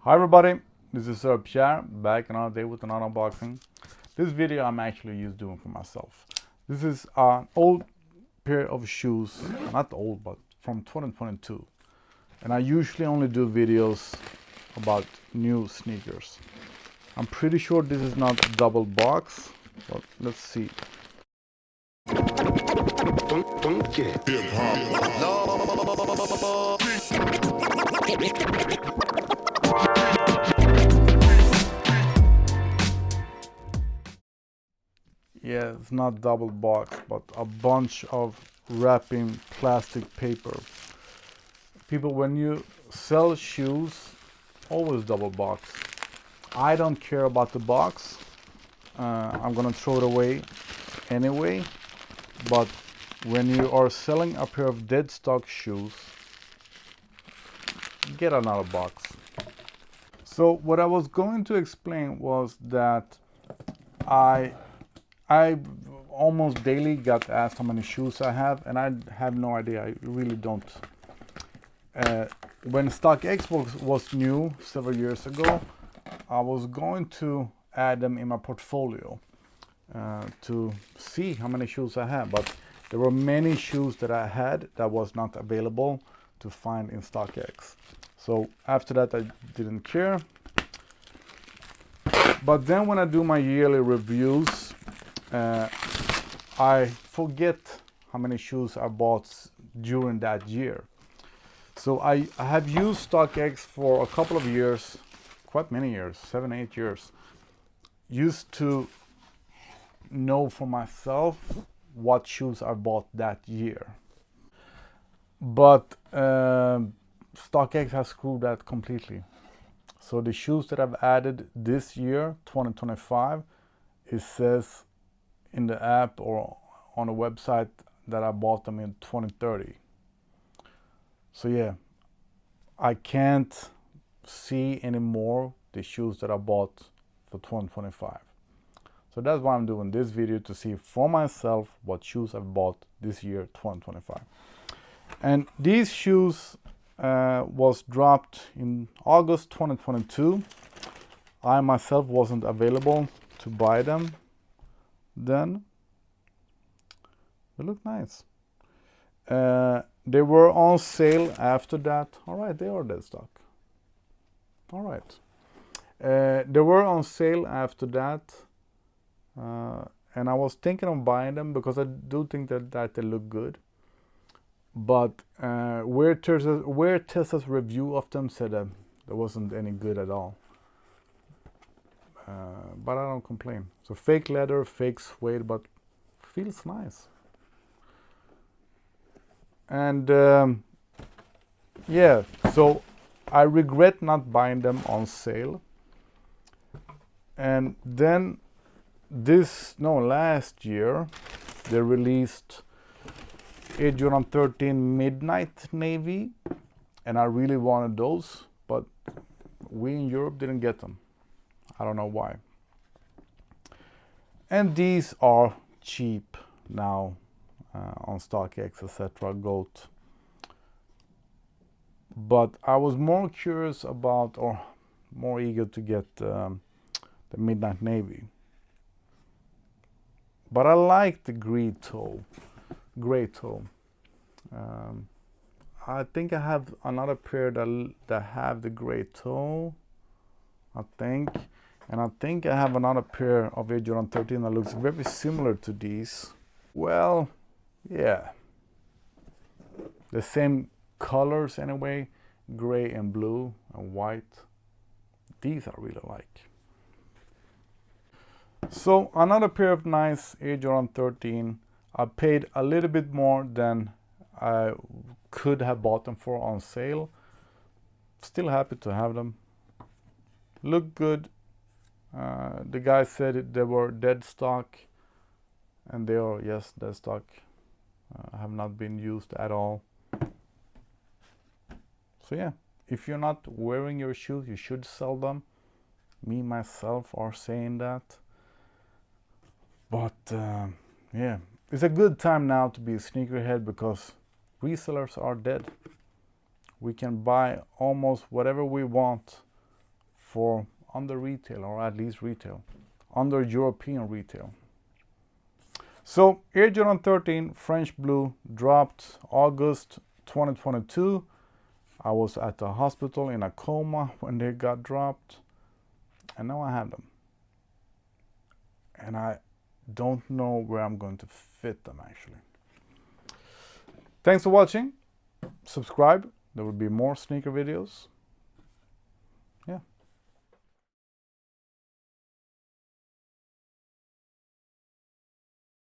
Hi everybody, this is Sir Pierre, back another day with another unboxing. This video I'm actually doing for myself. This is an old pair of shoes, not old, but from 2022. And I usually only do videos about new sneakers. I'm pretty sure this is not a double box, but let's see. Yeah, it's not double box, but a bunch of wrapping plastic paper. People, when you sell shoes, always double box. I don't care about the box. I'm gonna throw it away anyway. But when you are selling a pair of dead stock shoes, get another box. So what I was going to explain was that I almost daily got asked how many shoes I have, and I have no idea. I really don't. When StockX was new several years ago, I was going to add them in my portfolio to see how many shoes I have, but there were many shoes that I had that was not available to find in StockX. So after that, I didn't care. But then when I do my yearly reviews, I forget how many shoes I bought during that year. So I have used StockX for a couple of years, quite many years, 7, 8 years. Used to know for myself what shoes I bought that year. But StockX has screwed that completely. So the shoes that I've added this year, 2025, it says in the app or on the website that I bought them in 2030. So yeah, I can't see anymore the shoes that I bought for 2025. So that's why I'm doing this video, to see for myself what shoes I've bought this year, 2025. And these shoes was dropped in August 2022. I myself wasn't available to buy them then. They look nice. They were on sale after that. All right, they are dead stock. All right. They were on sale after that. And I was thinking of buying them because I do think that they look good. But Wear Tesla's review of them said that there wasn't any good at all. But I don't complain. So fake leather, fake suede, but feels nice. And yeah, so I regret not buying them on sale. And then last year, they released Air Jordan 13 Midnight Navy, and I really wanted those, but we in Europe didn't get them. I don't know why. And these are cheap now on StockX, etc., GOAT. But I was more curious about, or more eager to get the Midnight Navy. But I like the gray toe. I think I have another pair that have the gray toe, I think. And I think I have another pair of Air Jordan 13 that looks very similar to these. Well, yeah. The same colors anyway, gray and blue and white. These I really like. So another pair of nice Air Jordan 13. I paid a little bit more than I could have bought them for on sale. Still happy to have them. Look good. The guy said they were dead stock, and they are, yes, dead stock. Have not been used at all. So yeah, if you're not wearing your shoes, you should sell them. Me myself are saying that. But yeah, it's a good time now to be a sneakerhead because resellers are dead. We can buy almost whatever we want for under retail, or at least retail, under European retail. So Air Jordan 13 French Blue dropped August 2022. I was at the hospital in a coma when they got dropped, and now I have them. And I don't know where I'm going to fit them actually. Thanks for watching. Subscribe. There will be more sneaker videos.